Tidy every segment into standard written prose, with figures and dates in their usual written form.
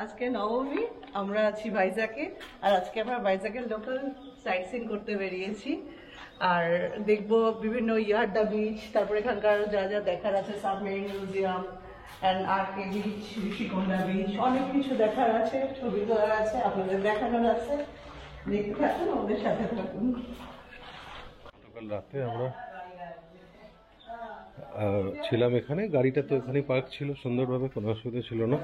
আজকে নবমী, আমরা আছি ভাইজাকে। আর আজকে আমরা ভাইজাকের লোকাল সাইট সিন করতে বেরিয়েছি। আর দেখবো বিভিন্ন ইয়ারডা বিচ, তারপরে এখানকার যা যা দেখার আছে, submarine museum and RK beach, Rishikonda beach, অনেক কিছু দেখার আছে, ছবি তোলার আছে, আপনাদের দেখানোর আছে। দেখতে থাকুন, ওদের সাথে থাকুন। গতকাল রাতে আমরা ছিলাম এখানে, গাড়িটা তো এখানে পার্ক ছিল সুন্দরভাবে, কোনো অসুবিধা ছিল না।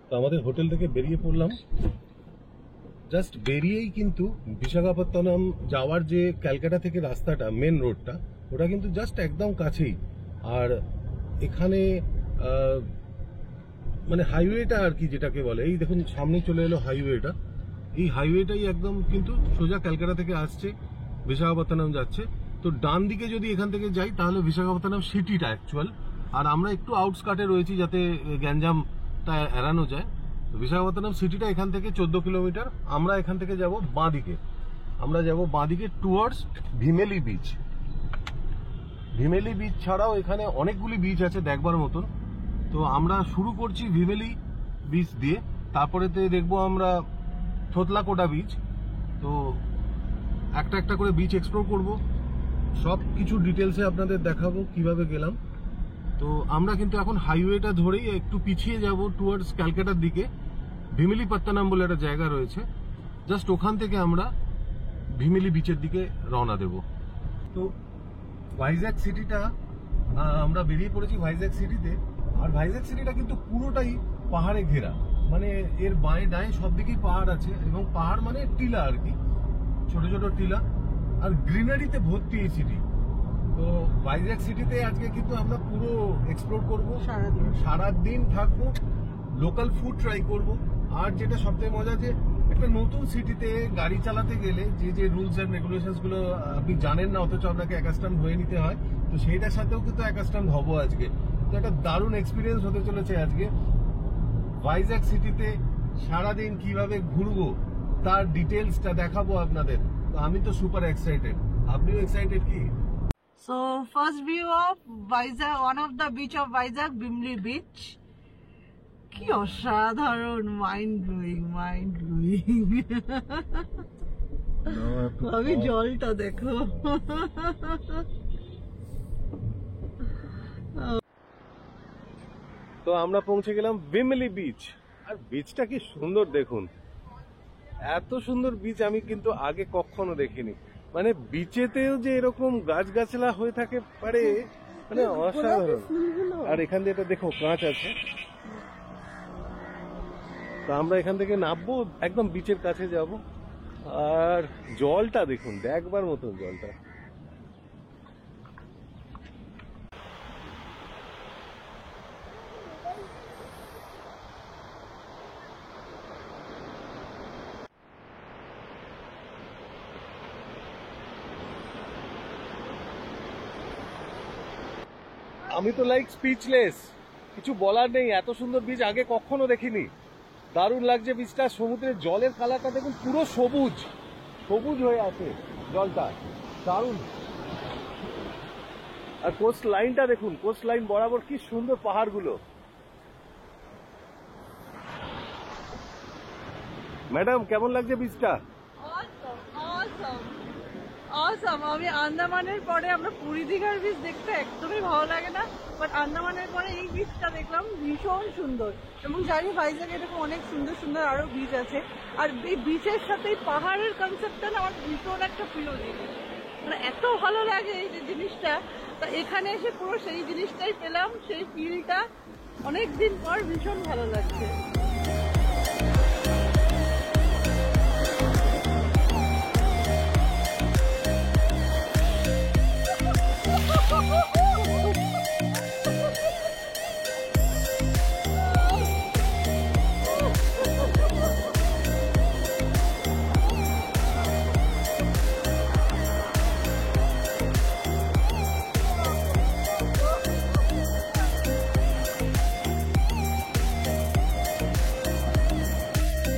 তো আমাদের হোটেল থেকে বেরিয়ে পড়লাম। জাস্ট বেরিয়েই কিন্তু বিশাখাপত্তনম যাওয়ার যে ক্যালকাটা থেকে রাস্তাটা, মেন রোডটা, ওটা কিন্তু জাস্ট একদম কাছেই। আর এখানে মানে হাইওয়েটা আর কি যেটাকে বলে, এই দেখুন সামনে চলে এলো হাইওয়েটা। এই হাইওয়েটাই একদম কিন্তু সোজা ক্যালকাটা থেকে আসছে, বিশাখাপত্তনম যাচ্ছে। তো ডান দিকে যদি এখান থেকে যাই তাহলে বিশাখাপত্তনম সিটিটা অ্যাকচুয়াল। আর আমরা একটু আউটস্কার্টে রয়েছি যাতে গ্যাঞ্জামটা এড়ানো যায়। বিশাখাপত্তনম সিটিটা এখান থেকে 14 কিলোমিটার। আমরা এখান থেকে যাব বাঁদিকে, আমরা যাব বাঁদিকে টুয়ার্ডস ভিমেলি বিচ। ভিমেলি বিচ ছাড়াও এখানে অনেকগুলি বিচ আছে দেখবার মতন। তো আমরা শুরু করছি ভিমেলি বিচ দিয়ে, তারপরেতে দেখবো আমরা থোতলাকোটা বিচ। তো একটা একটা করে বিচ এক্সপ্লোর করব, সব কিছু ডিটেলসে আপনাদের দেখাবো কিভাবে গেলাম। তো আমরা কিন্তু এখন হাইওয়েটা ধরেই একটু পিছিয়ে যাব টুয়ার্ডস ক্যালকাটার দিকে। ভিমিলিপত্তনম বলে একটা জায়গা রয়েছে, জাস্ট ওখান থেকে আমরা ভিমিলি বিচের দিকে রওনা দেব। তো ভাইজ্যাক সিটিটা, আমরা বেরিয়ে পড়েছি ভাইজ্যাক সিটিতে। আর ভাইজ্যাক সিটিটা কিন্তু পুরোটাই পাহাড়ে ঘেরা, মানে এর বাঁয়ে ডায়ে সব দিকেই পাহাড় আছে, এবং পাহাড় মানে টিলা আর কি, ছোট ছোট টিলা, আর গ্রিনারিতে ভর্তি এই সিটি। তো ভাইজ্যাক সিটিতে আজকে কিন্তু আমরা পুরো এক্সপ্লোর করব, সারাদিন থাকবো, লোকাল ফুড ট্রাই করব। আর যেটা সবথেকে মজা, যে একটা নতুন সিটিতে গাড়ি চালাতে গেলে যে যে রুলস এন্ড রেগুলেশনস গুলো আপনি জানেন না, অথচ আপনাকে অ্যাকাস্টম হয়ে নিতে হয়, তো সেইটার সাথেও কিন্তু অ্যাকাস্টম হবো আজকে। তো একটা দারুণ এক্সপিরিয়েন্স হতে চলেছে আজকে। ভাইজ্যাক সিটিতে সারাদিন কিভাবে ঘুরবো তার ডিটেলসটা দেখাবো আপনাদের। তো আমি তো সুপার এক্সাইটেড, আপনিও এক্সাইটেড কি? So first view of Vizag, one of the beach of Vizag, Bimli beach. কি অসাধারণ, মাইন্ড ব্লোয়িং, মাইন্ড ব্লোয়িং। আমি জলটা দেখো। তো আমরা পৌঁছে গেলাম ভিমিলি বিচ। আর বিচটা কি সুন্দর দেখুন, এত সুন্দর বিচ আমি কিন্তু আগে কখনো দেখিনি। মানে বিচেতেও যে এরকম গাছগাছলা হয়ে থাকে পারে, মানে অসাধারণ। আর এখান দিয়ে এটা দেখো কাঁচ আছে। তো আমরা এখান থেকে নামবো, একদম বিচের কাছে যাব। আর জলটা দেখুন, দেখবার মতন জলটা। আমি তো লাইক স্পিচলেস, কিছু বলার নেই। এত সুন্দর বিচ আগে কখনো দেখিনি, দারুণ লাগছে বিচটা। সমুদ্রের জলের কালারটা দেখুন, পুরো সবুজ সবুজ হয়ে আছে জলটা, দারুণ। আর কোস্ট লাইনটা দেখুন, কোস্ট লাইন বরাবর কি সুন্দর পাহাড়গুলো। ম্যাডাম কেমন লাগছে বিচটা? অসাম। আমি আন্দামানের পরে, আমরা পুরী দীঘার বিচ দেখতে একদমই ভালো লাগে না, বাট আন্দামানের পরে এই বিচটা দেখলাম ভীষণ সুন্দর। এবং জানি ভাইজ্যাগে এরকম অনেক সুন্দর সুন্দর আরো বিচ আছে। আর এই বিচের সাথে পাহাড়ের কনসেপ্টটা না আমার ভীষণ একটা প্রিয় জিনিস, মানে এত ভালো লাগে এই যে জিনিসটা। তা এখানে এসে পুরো সেই জিনিসটাই পেলাম, সেই ফিলটা অনেকদিন পর, ভীষণ ভালো লাগছে।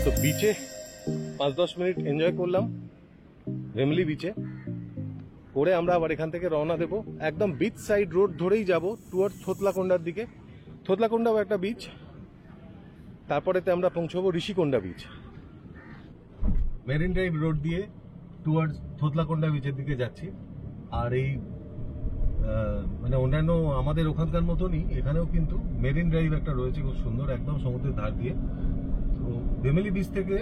তো বিচে 5-10 মিনিট এনজয় করলাম রেমলি বিচে, করে আমরা আবার এখান থেকে রওনা দেব। একদম বিচ সাইড রোড ধরেই যাব টুয়ার্ডস থোতলাকোন্ডার দিকে। থোতলাকোন্ডাও একটা বিচ, তারপরেতে আমরা পৌঁছবো Rishikonda beach. Marine drive road দিয়ে টুয়ার্ডস থোতলাকোন্ডা বিচের দিকে যাচ্ছি। আর এই মানে অন্যান্য আমাদের ওখানকার মতনই এখানেও কিন্তু মেরিন ড্রাইভ একটা রয়েছে খুব সুন্দর, একদম সমুদ্রের ধার দিয়ে। তো ভেমেলি বিচ থেকে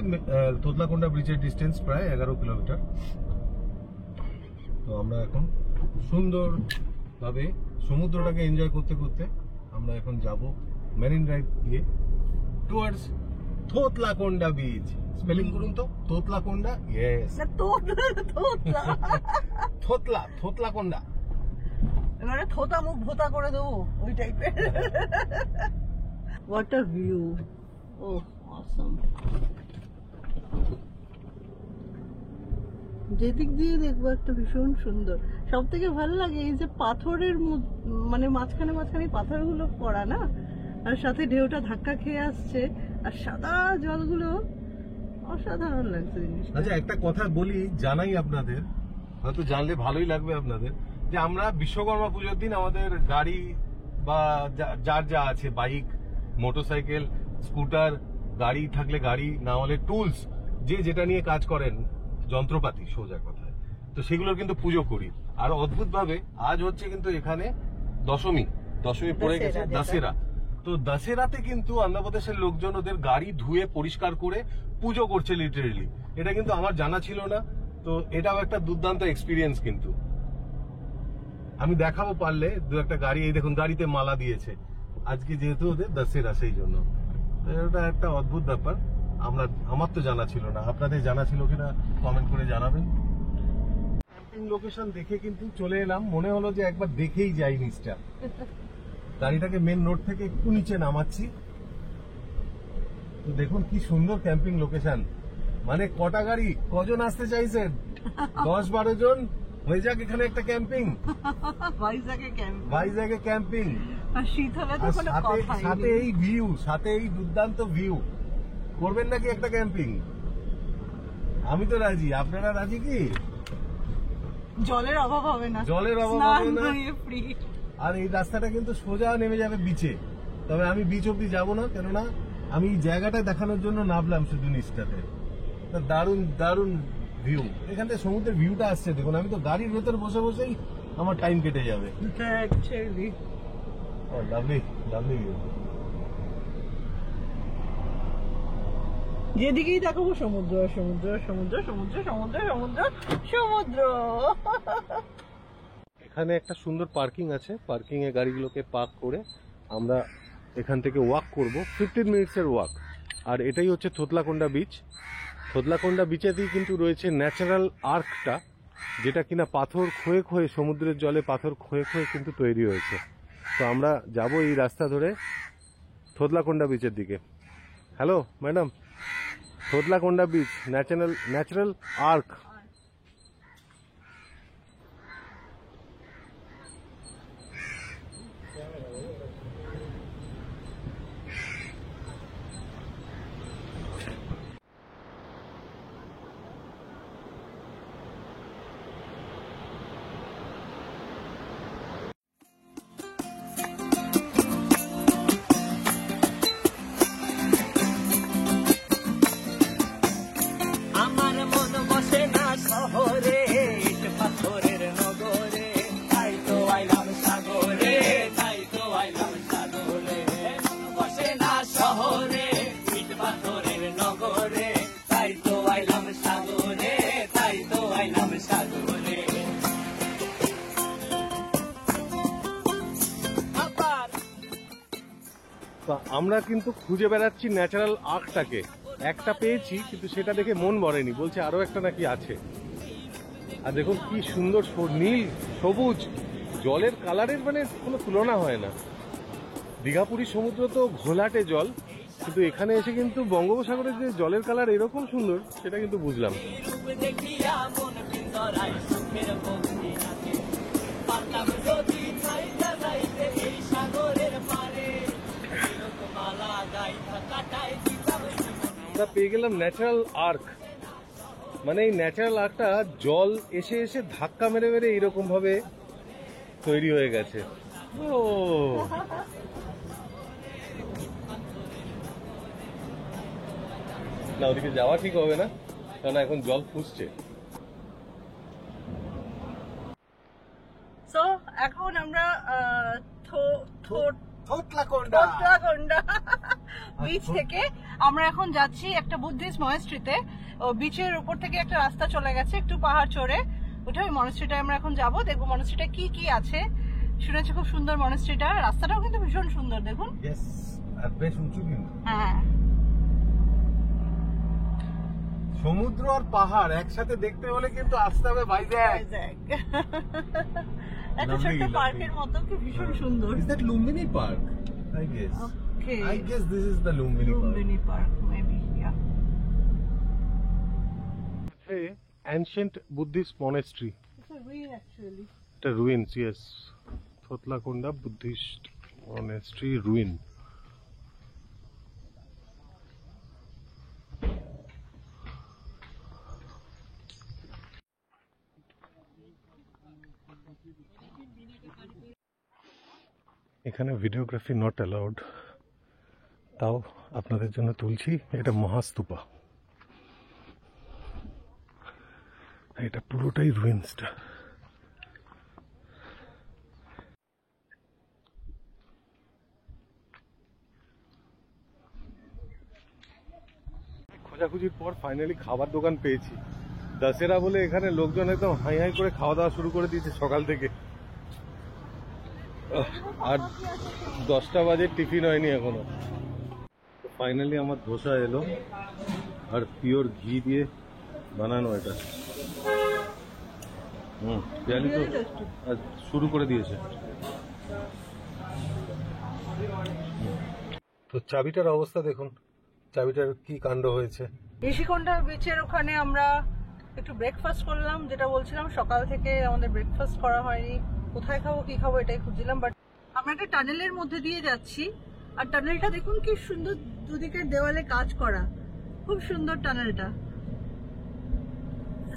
থোতলাকোন্ডা ব্রিজের ডিস্টেন্স প্রায় 11 কিলোমিটার। তো আমরা এখন সুন্দরভাবে সমুদ্রটাকে এনজয় করতে করতে আমরা এখন যাব মেরিন ড্রাইভ দিয়ে টুয়ার্ডস থোতলাকোন্ডা বিচ। স্পেলিং করুন তো, থোতলাকোন্ডা। ইয়েস, থোতলাকোন্ডা। এবারে থোতা মুখ ভোতা করে দেবো ওই টাইপের। What a view, oh awesome. যেদিক দিয়ে দেখবো একটা ভীষণ সুন্দর। সব থেকে ভালো লাগে এই যে পাথরের মানে মাঝখানে মাঝখানে পাথরগুলো পড়া না, আর সাথে ঢেউটা ধাক্কা খেয়ে আসছে, আর সাদা জলগুলো অসাধারণ লাগছে জিনিসটা। আচ্ছা, একটা কথা বলি, জানাই আপনাদের, হয়তো জানলে ভালোই লাগবে আপনাদের, যে আমরা বিশ্বকর্মা পুজোর দিন আমাদের গাড়ি বা যার যা আছে, বাইক, মোটরসাইকেল, স্কুটার, গাড়ি থাকলে গাড়ি, না হলে টুলস, যে যেটা নিয়ে কাজ করেন, যন্ত্রপাতি সোজা কথায়, তো সেগুলোর কিন্তু পুজো করি। আর অদ্ভুত ভাবে আজ হচ্ছে কিন্তু এখানে দশমী পড়ে গেছে, দশেরা। তো দশেরাতে কিন্তু অন্ধ্রপ্রদেশের লোকজন ওদের গাড়ি ধুয়ে পরিষ্কার করে পুজো করছে লিটারেলি। এটা কিন্তু আমার জানা ছিল না। তো এটাও একটা দুর্দান্ত এক্সপিরিয়েন্স। কিন্তু আমি দেখাবো পারলে দু একটা গাড়ি, এই দেখুন গাড়িতে মালা দিয়েছে আজকে, যেহেতু ওদের দশেরা, সেই জন্য। এটা একটা অদ্ভুত ব্যাপার, আমার তো জানা ছিল না। আপনাদের জানা ছিল কিনা কমেন্ট করে জানাবেন। ক্যাম্পিং লোকেশন দেখে কিন্তু চলে এলাম, মনে হলো যে একবার দেখেই যাই নিচটা। গাড়িটাকে মেন রোড থেকে একটু নিচে নামাচ্ছি। তো দেখুন কি সুন্দর ক্যাম্পিং লোকেশন। মানে কটা গাড়ি, কজন আসতে চাইছেন? 10-12 জন হয়ে যাক এখানে একটা ক্যাম্পিং। ভাইজ্যাগে ক্যাম্পিং, আর শীত হলে তো কোনো কথাই নেই। সাথে এই ভিউ, সাথে এই দুর্দান্ত ভিউ। করবেন নাকি একটা ক্যাম্পিং? আমি তো রাজি, আপনারা রাজি কি? জলের অভাব হবে না, জলের অভাব হবে না। ফ্রি। আর এই রাস্তাটা কিন্তু সোজা নেমে যাবে বিচে। তবে আমি বিচ অব্দি যাবো না, কেননা আমি জায়গাটা দেখানোর জন্য নামলাম শুধু নিচটাতে। দারুণ দারুণ ভিউ, এখান থেকে সমুদ্রের ভিউটা আসছে দেখুন। আমি তো গাড়ির ভেতর বসে বসেই আমার টাইম কেটে যাবে। Lovely lovely view. যেদিকেই দেখাবো সমুদ্র সমুদ্র সমুদ্র সমুদ্র সমুদ্র সমুদ্র সমুদ্র। এখানে একটা সুন্দর পার্কিং আছে, পার্কিং এ গাড়িগুলোকে পার্ক করে আমরা এখান থেকে ওয়াক করব, 15 মিনিটসের ওয়াক। আর এটাই হচ্ছে থোতলাকোন্ডা বিচ। থোতলাকোন্ডা বিচেতেই কিন্তু রয়েছে ন্যাচারাল আর্কটা, যেটা কিনা পাথর ক্ষয়ে ক্ষয়ে, সমুদ্রের জলে পাথর ক্ষয়ে ক্ষয়ে কিন্তু তৈরি হয়েছে। তো আমরা যাব এই রাস্তা ধরে থোতলাকোন্ডা বিচের দিকে। Hello madam, Thotlakonda beach, natural arch. শহরে পাথরের নগরে, তাই তো আইলাম সাগরে, তাই তো আইলাম সাগরে। বসে না শহরে ইট পাথরের নগরে, তাই তো আইলাম সাগরে, তাই তো আইলাম সাগরে। আমরা কিন্তু খুঁজে বেড়াচ্ছি ন্যাচারাল আর্কটাকে। একটা পেয়েছি, কিন্তু সেটা দেখে মন ভরেনি, বলছে আরো একটা নাকি আছে। আর দেখুন কি সুন্দর নীল সবুজ জলের কালারের, মানে কোনো তুলনা হয় না। দীঘাপুরী সমুদ্র তো ঘোলাটে জল, কিন্তু এখানে এসে কিন্তু বঙ্গোপসাগরের যে জলের কালার এরকম সুন্দর, সেটা কিন্তু বুঝলাম। আমরা পেয়ে গেলাম ন্যাচারাল আর্ক, মানে এই ন্যাচারাল আর্কটা জল এসে এসে ধাক্কা মেরে মেরে এইরকম ভাবে তৈরি হয়ে গেছে। ও না, ওদিকে যাওয়া ঠিক হবে না, কারণ এখন জল ফুসছে। সো এখন আমরা থোটলাকোন্ডা বিচ থেকে আমরা এখন যাচ্ছি একটা বুদ্ধিস্ট মনেস্ট্রিতে। বিচের উপর থেকে একটা রাস্তা চলে গেছে একটু পাহাড় চড়ে, ওটা ওই মনেস্ট্রিটায় আমরা এখন যাবো, দেখবো মনেস্ট্রিটা কি কি আছে। শুনেছি খুব সুন্দর মনেস্ট্রিটা, রাস্তাটাও কিন্তু ভীষণ সুন্দর, দেখুন। আর বেশ উঁচু কিন্তু। হ্যাঁ, সমুদ্র আর পাহাড় একসাথে দেখতে হলে কিন্তু আসতে হবে ভাইজ্যাক। একটা ছোট্ট পার্কের মতো, কি ভীষণ সুন্দর। Is that Lumbini Park? I guess. Okay. I guess this is the Lumbini Park, maybe, yeah. Hey, ancient Buddhist monastery. It's a ruin actually. The ruins, yes. Thotlakonda Buddhist monastery ruin. এখানে videography not allowed, তাও আপনাদের জন্য তুলছি। এটা মহাস্তূপা, এটা পুরোটাই রুইন্সটা। খোঁজাখুঁজির পর ফাইনালি খাবার দোকান পেয়েছি। দশেরা বলে এখানে লোকজন একদম হাই হাই করে খাওয়া দাওয়া শুরু করে দিয়েছে সকাল থেকে। আর 10টা বাজে টিফিন হয়নি এখনো। ফাইনালি আমার ধোসা এলো, আর পিওর ঘি দিয়ে বানানো এটা। পিয়ালি তো শুরু করে দিয়েছে। তো চাবিটার অবস্থা দেখুন, চাবিটার কি কাণ্ড হয়েছে। ঋষিকোণা বিচের ওখানে আমরা একটু ব্রেকফাস্ট করলাম, যেটা বলছিলাম সকাল থেকে আমাদের ব্রেকফাস্ট করা হয়নি। কোথায় খাবো কি খাবো এটাই খুঁজছিলাম, বাট আমরা একটা টানেলের মধ্যে দিয়ে যাচ্ছি। আর টানেলটা দেখুন কি সুন্দর, দুদিকের দেওয়ালে কাজ করা, খুব সুন্দর টানেলটা।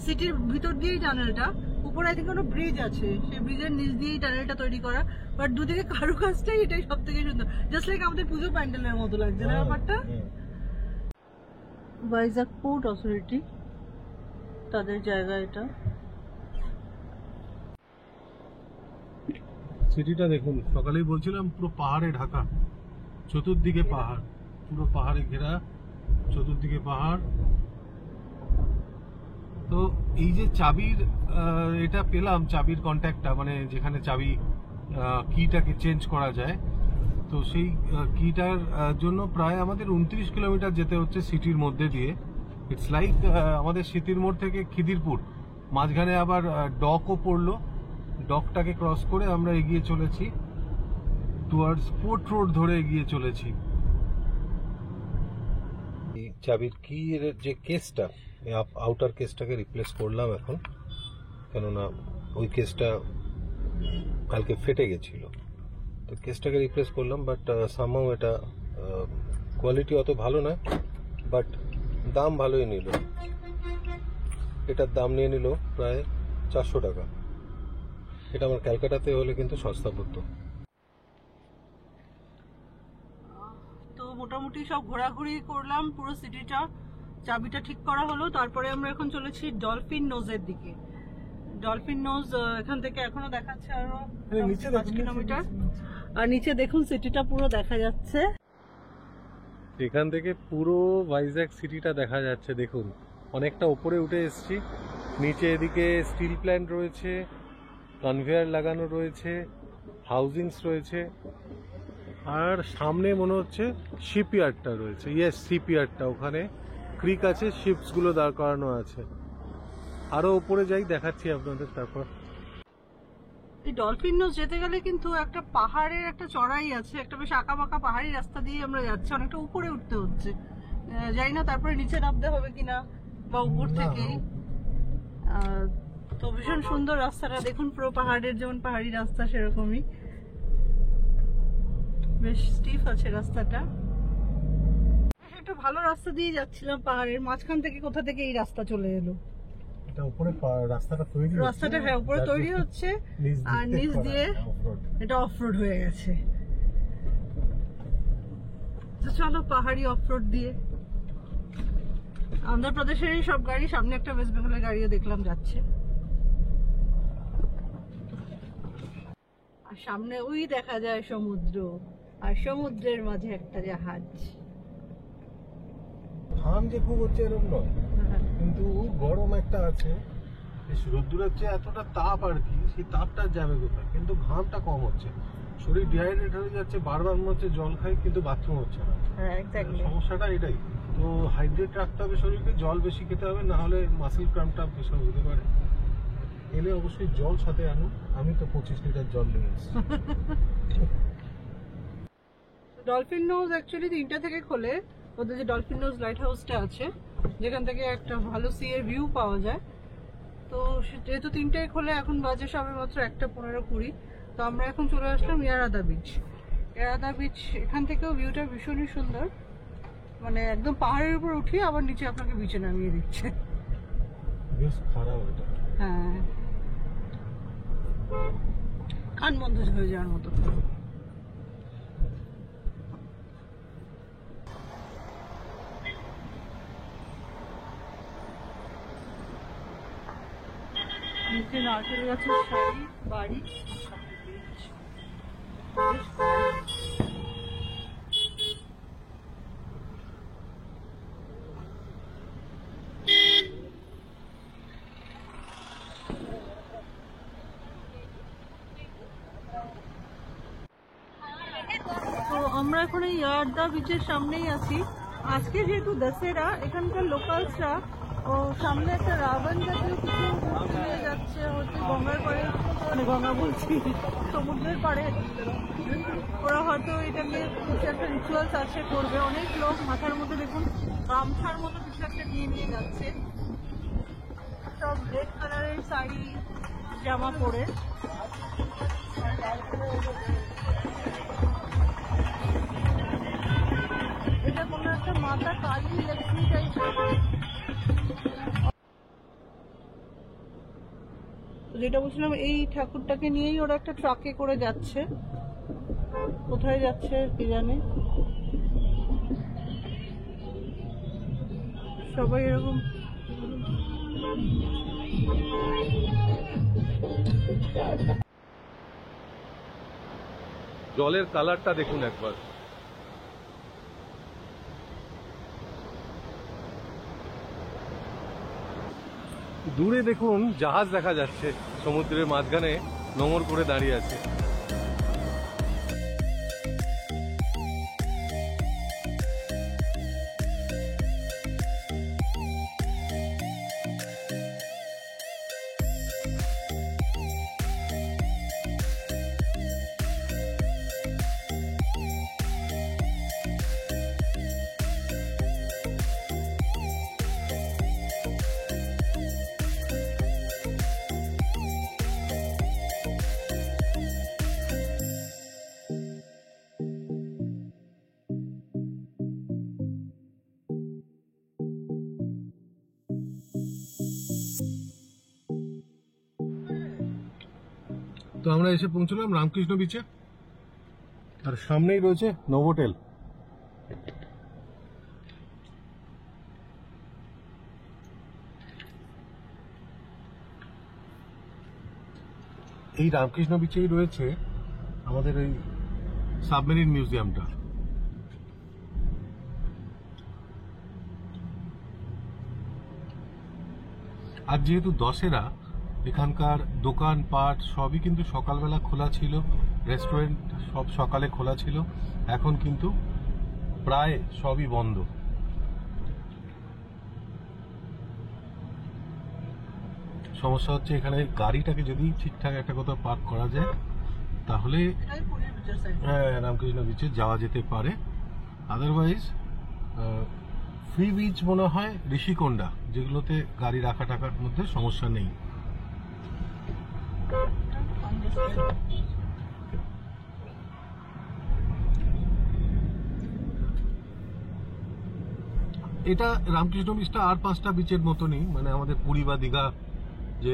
সিটির ভিতর দিয়েই টানেলটা, উপরে আই থিঙ্ক কোনো ব্রিজ আছে, সেই ব্রিজের নিচ দিয়েই টানেলটা তৈরি করা। বাট দুদিকে কারুকাজটাই এটাই সব থেকে সুন্দর, জাস্ট লাইক আমাদের পুজো প্যান্ডেলের মতো লাগছে না ব্যাপারটা। ভাইজাগ পোর্ট অথরিটি, তাদের জায়গা এটা। সিটিটা দেখুন, সকালেই বলছিলাম পুরো পাহাড়ে ঢাকা, চতুর্দিকে পাহাড়, পুরো পাহাড়ে ঘেরা, চতুর্দিকে পাহাড়। তো এই যে চাবির এটা পেলাম, চাবির কন্ট্যাক্টটা, মানে যেখানে চাবি কিটাকে চেঞ্জ করা যায়, তো সেই কিটার জন্য প্রায় আমাদের 29 কিলোমিটার যেতে হচ্ছে সিটির মধ্যে দিয়ে। ইটস লাইক আমাদের সিটির মোড় থেকে খিদিরপুর, মাঝখানে আবার ডকও পড়লো, ডকটাকে ক্রস করে আমরা এগিয়ে চলেছি টুয়ার্ডস পোর্ট রোড ধরে এগিয়ে চলেছি। চাবির কি যে কেসটা, আউটার কেসটাকে রিপ্লেস করলাম এখন, কেননা ওই কেসটা কালকে ফেটে গেছিল, তো কেসটাকে রিপ্লেস করলাম। বাট সামহাউ এটা কোয়ালিটি অত ভালো না, বাট দাম ভালোই নিল। এটার দাম নিয়ে নিল প্রায় 400 টাকা। এটা আমার ক্যালকাটাতে হলে কিন্তু সস্তা পড়তো। তো মোটামুটি সব ঘোরাঘুরি করলাম পুরো সিটিটা, চাবিটা ঠিক করা হলো। তারপরে আমরা এখন চলেছি ডলফিন নোজের দিকে। ডলফিন নোজ এখান থেকে এখনো দেখাচ্ছে আরো 5 কিলোমিটার। আর নিচে দেখুন সিটিটা পুরো দেখা যাচ্ছে, এখান থেকে পুরো ভাইজ্যাগ সিটিটা দেখা যাচ্ছে। দেখুন, অনেকটা উপরে উঠে এসেছি, নিচে এদিকে স্টিল প্ল্যান্ট রয়েছে, কনভেয়ার লাগানো রয়েছে, হাউজিংস রয়েছে, আর সামনে মনে হচ্ছে শিপইয়ার্ডটা রয়েছে। ইয়েস, শিপইয়ার্ডটা, ওখানে ক্রিক আছে, শিপসগুলো দাঁড় করানো আছে। আরো উপরে যাই, দেখাচ্ছি আপনাদের। তারপর এই ডলফিন নোজ যেতে গেলে কিন্তু একটা পাহাড়ের একটা চড়াই আছে, একটা বেশ আঁকা বাঁকা পাহাড়ি রাস্তা দিয়ে আমরা যাচ্ছি, অনেকটা উপরে উঠতে হচ্ছে। যাই না তারপরে নিচে নামতে হবে কিনা, বা উপর থেকেই। তো ভীষণ সুন্দর রাস্তাটা দেখুন, পুরো পাহাড়ের যেমন পাহাড়ি রাস্তা সেরকমই, বেশ স্টিফ আছে রাস্তাটা। একটা ভালো রাস্তা দিয়ে যাচ্ছিলাম, পাহাড়ের মাঝখান থেকে কোথা থেকে এই রাস্তা চলে এলো। এটা উপরে রাস্তাটা তৈরি রাস্তাটা হ্যাঁ উপরে তৈরি হচ্ছে, আর নিচ দিয়ে এটা অফরোড হয়ে গেছে। তো চলো পাহাড়ি অফরোড দিয়ে। অন্ধ্রপ্রদেশেরই সব গাড়ি, সামনে একটা ওয়েস্ট বেঙ্গলের গাড়িও দেখলাম যাচ্ছে। আর সামনে ওই দেখা যায় সমুদ্র, আর সমুদ্রের মাঝে একটা জাহাজ। ঘাম যে খুব হচ্ছে এরকম নয়, কিন্তু গরম একটা আছে, রোদ্দুরের চেয়ে এতটা তাপ আর কি, সেই তাপটা যাবে কোথায়, কিন্তু ঘামটা কম হচ্ছে, শরীর ডিহাইড্রেট হয়ে যাচ্ছে, বারবার মনে হচ্ছে জল খাই কিন্তু বাথরুম হচ্ছে না। সমস্যাটা এটাই। তো হাইড্রেট রাখতে হবে শরীরকে, জল বেশি খেতে হবে, না হলে মাসেল ক্রাম্পটা এসব হতে পারে। এলে অবশ্যই জল সাথে আনুন, আমি তো 25 লিটার জল নিয়ে এসেছি। ডলফিন নোজ অ্যাকচুয়ালি 3টা থেকে খোলে, ওদের যে ডলফিন নোজ লাইট হাউসটা আছে, যেখান থেকে একটা ভালো সি এর ভিউ পাওয়া যায়। তো যেহেতু 3টায় খোলে, এখন বাজে সবে মাত্র 1:15-20। তো আমরা এখন চলে আসলাম ইয়ারাদা বিচ। ইয়ারাদা বিচ এখান থেকেও ভিউটা ভীষণই সুন্দর, মানে একদম পাহাড়ের উপর উঠিয়ে আবার নিচে আপনাকে বিচে নামিয়ে দিচ্ছে। বেশ খারাপ এটা। হ্যাঁ, কান বন্ধ হয়ে যাওয়ার মতো। নিচে নারকেল গাছের সারি, বাড়ি, তো আমরা এখন এই ইয়ারদা বিচের সামনেই আছি। আজকে যেহেতু দশেরা, এখানকার লোকালসরা ও সামনে একটা রাবণ জাতীয় কিছু ঘুরতে নিয়ে যাচ্ছে, হচ্ছে গঙ্গার পাড়ে, মানে গঙ্গা বলছি সমুদ্রের পাড়ে। ওরা হয়তো এটাকে কিছু একটা রিচুয়ালস আছে করবে। অনেক লোক মাথার মধ্যে দেখুন গামছার মতো কিছু একটা নিয়ে যাচ্ছে, সব রেড কালারের শাড়ি জামা পরে। এটা কোনো একটা মাতা কালী লক্ষ্মী টাইপের। যেটা বলছিলাম, এই ঠাকুরটাকে নিয়েই ওরা একটা ট্রাকে করে যাচ্ছে, কোথায় যাচ্ছে কি জানে। সবাই এরকম জলের কালারটা দেখুন একবার। দূরে দেখুন জাহাজ দেখা যাচ্ছে, সমুদ্রের মাঝখানে নোঙর করে দাঁড়িয়ে আছে। তো আমরা এসে পৌঁছলাম রামকৃষ্ণ বিচে, আর সামনেই রয়েছে নোভোটেল। এই রামকৃষ্ণ বিচেই রয়েছে আমাদের এই সাবমেরিন মিউজিয়ামটা। আর যেহেতু দশেরা, এখানকার দোকানপাট সবই কিন্তু সকালবেলা খোলা ছিল, রেস্টুরেন্ট সব সকালে খোলা ছিল, এখন কিন্তু প্রায় সবই বন্ধ। সমস্যা হচ্ছে এখানে গাড়িটাকে যদি ঠিকঠাক একটা কোথাও পার্ক করা যায় তাহলে হ্যাঁ রামকৃষ্ণ বিচে যাওয়া যেতে পারে। আদারওয়াইজ ফ্রি বিচ মনে হয় ঋষিকোন্ডা, যেগুলোতে গাড়ি রাখা টাকার মধ্যে সমস্যা নেই। এটা রামকৃষ্ণ বিচটা আর 5টা বিচের মতনই, মানে আমাদের পুরী বা দীঘা যে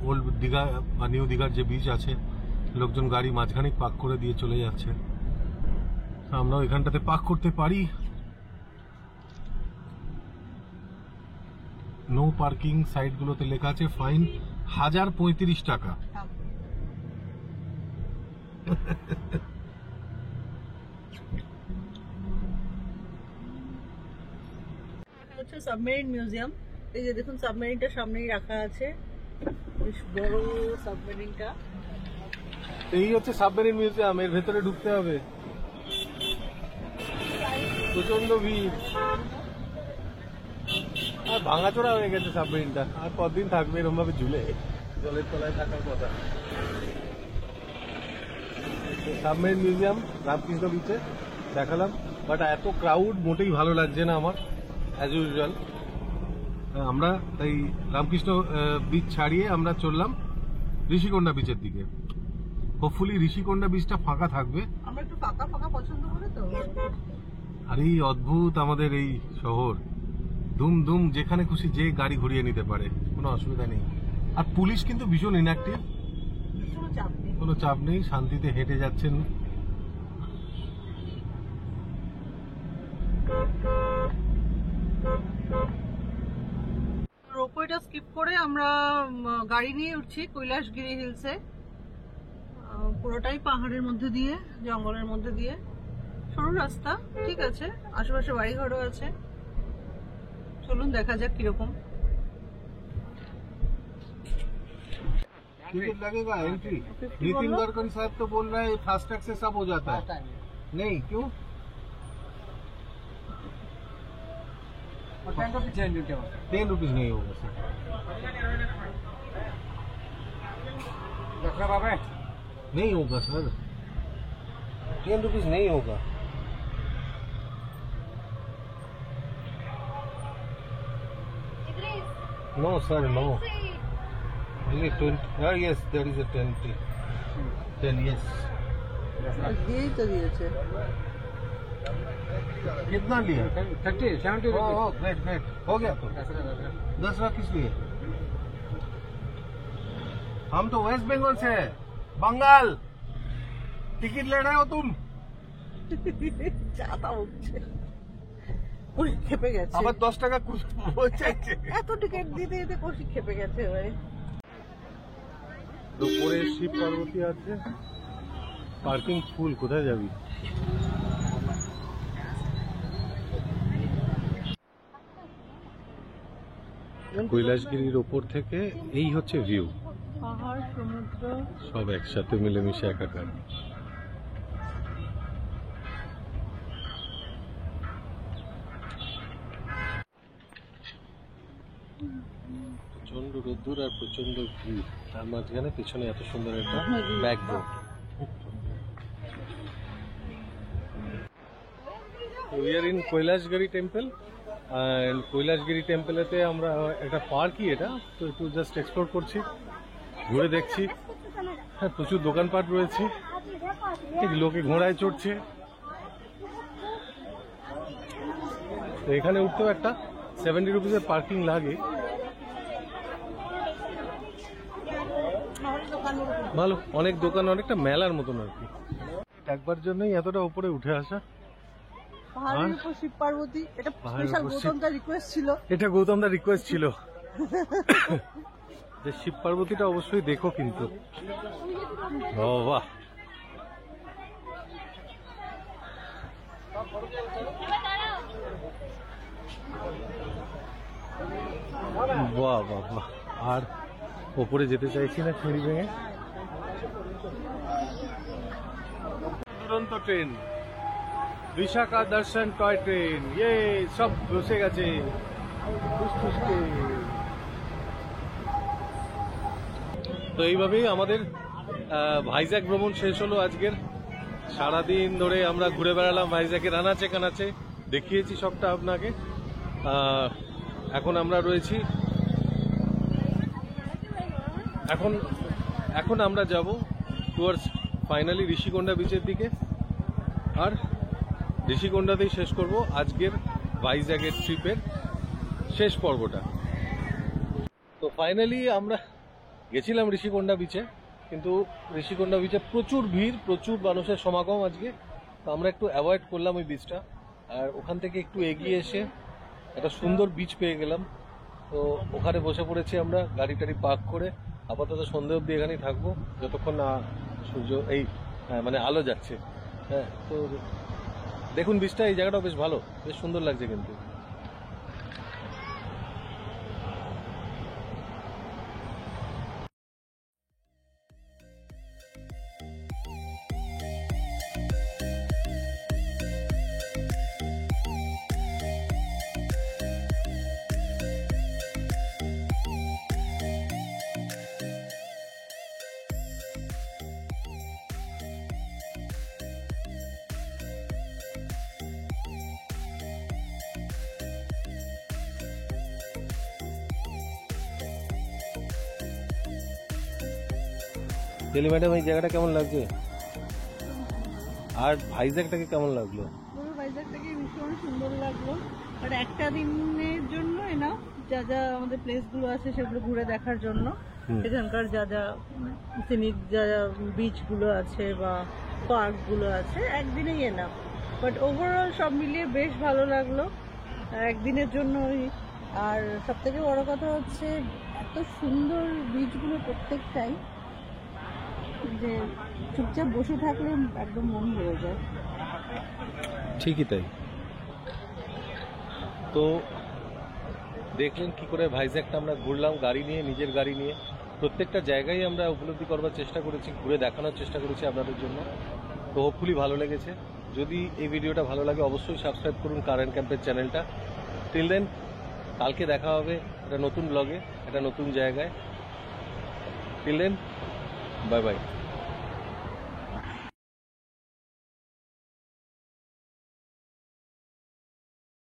ওল্ড দীঘা বা নিউ দীঘার যে বিচ আছে, লোকজন গাড়ি মাঝখানে পার্ক করে দিয়ে চলে যাচ্ছে, আমরাও এখানটাতে পার্ক করতে পারি। নো পার্কিং সাইটগুলোতে লেখা আছে ফাইন 1035 টাকা। হচ্ছে সাবমেরিন মিউজিয়াম। এই যে দেখুন সাবমেরিনটা সামনেই রাখা আছে, বেশ বড় সাবমেরিনটা। এই হচ্ছে সাবমেরিন মিউজিয়াম, এর ভেতরে ঢুকতে হবে, প্রচন্ড ভিড়। আর ভাঙাচোরা হয়ে গেছে সাবমেরিনটা, আর কতদিন থাকবে এরকম ভাবে ঝুলে, জলের তলায় থাকার কথা। সাবমেরিন মিউজিয়াম রামকৃষ্ণ বিচে দেখালাম, বাট এত ক্রাউড মোটেই ভালো লাগছে না আমার, অ্যাজ ইউজুয়াল। আমরা তাই রামকৃষ্ণ বিচ ছাড়িয়ে আমরা চললাম ঋষিকোন্ডা বিচের দিকে। হোপফুলি ঋষিকোন্ডা বিচটা ফাঁকা থাকবে। আমরা একটু ফাঁকা ফাঁকা পছন্দ করি তো। আর এই অদ্ভুত আমাদের এই শহর, দুম দুম যেখানে খুশি যে গাড়ি ঘুরিয়ে নিতে পারে, কোনো অসুবিধা নেই। আর পুলিশ কিন্তু ভীষণ ইনঅ্যাক্টিভ, কোনো চাপ নেই, শান্তিতে হেঁটে যাচ্ছেন। রোপওয়েটা স্কিপ করে আমরা গাড়ি নিয়ে উঠছি কৈলাসগিরি হিলসে। পুরোটাই পাহাড়ের মধ্যে দিয়ে, জঙ্গলের মধ্যে দিয়ে, সরু রাস্তা, ঠিক আছে, আশেপাশে বাড়িঘরও আছে। চলুন দেখা যাক কিরকম। टिकट लगेगा एंट्री? नितिन गडकरी साहब तो बोल रहे हैं फास्टैग से सब हो जाता है। नहीं क्यों? 10 रुपीज नहीं होगा सर। नहीं होगा सर, 10 रुपीज नहीं होगा। No sir no, only 20। yes there is a 10 yes। দিয়েই তো দিয়েছে। कितना लिया? 30-70 ग्रेट ग्रेट, हो गया तो 10 लाख किस लिए? हम तो वेस्ट बंगाल से है, बंगाल। टिकट ले रहे हो तुम? চাতা উঠছে, ওই খেপে গেছে। আবার 10 টাকা চাইছে। এত টিকিট দিতে দিতে কষি খেপে গেছে এবারে। উপরে শিব পার্বতী আছে, পার্কিং ফুল, কোথায় যাবি? কৈলাসগিরির ওপর থেকে এই হচ্ছে ভিউ, পাহাড়, সমুদ্র সব একসাথে মিলেমিশে একাকার। প্রচন্ড রোদ্দুর আর প্রচন্ড ভিড়, তার মাঝখানে পেছনে এত সুন্দর একটা backdrop. We are in Kailasagiri temple, and Kailasagiri টেম্পলেতে আমরা একটা পার্কই এটা, তো একটু জাস্ট এক্সপ্লোর করছি, ঘুরে দেখছি। হ্যাঁ, প্রচুর দোকানপাট রয়েছে, ঠিক লোকে ঘোড়ায় চড়ছে। তো এখানে উঠতেও একটা 70 রুপিসের পার্কিং লাগে। ভালো, অনেক দোকান, অনেকটা মেলার মতন আর কি। একবার জন্যই এতটা উপরে উঠে আসা। পাহাড়ের উপর শিব পার্বতী, এটা স্পেশাল গৌতমদার রিকোয়েস্ট ছিল। এটা গৌতমদার রিকোয়েস্ট ছিল যে শিব পার্বতীটা অবশ্যই দেখো কিন্তু। বাহ, বাহ বাহ বাহ। আর ওপরে যেতে চাইছি না সিঁড়ি ভেঙে। দুরন্ত ট্রেন, বিশাখা দর্শন টয় ট্রেন, ইয়ে সব বসে গেছে ফুসফুসকে। তো এইভাবেই আমাদের ভাইজ্যাক ভ্রমণ শেষ হলো আজকের। সারাদিন ধরে আমরা ঘুরে বেড়ালাম ভাইজ্যাকের আনাচে কানাচে, দেখিয়েছি সবটা আপনাকে। এখন আমরা রয়েছি, এখন আমরা যাব টুয়ার্ডস ফাইনালি ঋষিকোন্ডা বিচের দিকে। আর ঋষিকোন্ডাতেই শেষ করব আজকের ভাইজ্যাকের ট্রিপের শেষ পর্বটা। তো ফাইনালি আমরা গেছিলাম ঋষিকোন্ডা বিচে, কিন্তু ঋষিকোন্ডা বিচে প্রচুর ভিড়, প্রচুর মানুষের সমাগম আজকে। তো আমরা একটু অ্যাভয়েড করলাম ওই বিচটা, আর ওখান থেকে একটু এগিয়ে এসে একটা সুন্দর বিচ পেয়ে গেলাম। তো ওখানে বসে পড়েছি আমরা, গাড়ি টাড়ি পার্ক করে। আপাতত সন্ধ্যে অবধি এখানেই থাকবো, যতক্ষণ না সূর্য এই মানে আলো যাচ্ছে। হ্যাঁ, তো দেখুন বিচটা, এই জায়গাটাও বেশ ভালো, বেশ সুন্দর লাগছে কিন্তু। জেলি ম্যাডাম, এই জায়গাটা কেমন লাগছে? আর ভাইজ্যাকটাকে কেমন লাগলো? পুরো ভাইজ্যাকটাকে ভীষণ সুন্দর লাগলো। আর একটা দিনের জন্য না, যা যা আমাদের প্লেসগুলো আছে সেগুলো ঘুরে দেখার জন্য, এখানকার যা যা সিনিক যা যা বিচগুলো আছে বা পার্কগুলো আছে, একদিনেই না। বাট ওভারঅল সব মিলিয়ে বেশ ভালো লাগলো একদিনের জন্যই। আর সব থেকে বড় কথা হচ্ছে এত সুন্দর বিচগুলো প্রত্যেকটাই, যে চুপচাপ বসে থাকলে একদম মন ভরে যায়। ঠিকই তাই। তো দেখলেন কি করে ভাইজ্যাকটা আমরা ঘুরলাম গাড়ি নিয়ে, নিজের গাড়ি নিয়ে। প্রত্যেকটা জায়গায় আমরা উপলব্ধি করবার চেষ্টা করেছি, ঘুরে দেখানোর চেষ্টা করেছি আপনাদের জন্য। তো হোপফুলি ভালো লেগেছে। যদি এই ভিডিওটা ভালো লাগে অবশ্যই সাবস্ক্রাইব করুন কারেন্ট ক্যাম্পের চ্যানেলটা। টিল দেন, কালকে দেখা হবে একটা নতুন ব্লগে, একটা নতুন জায়গায়। Till then, bye by.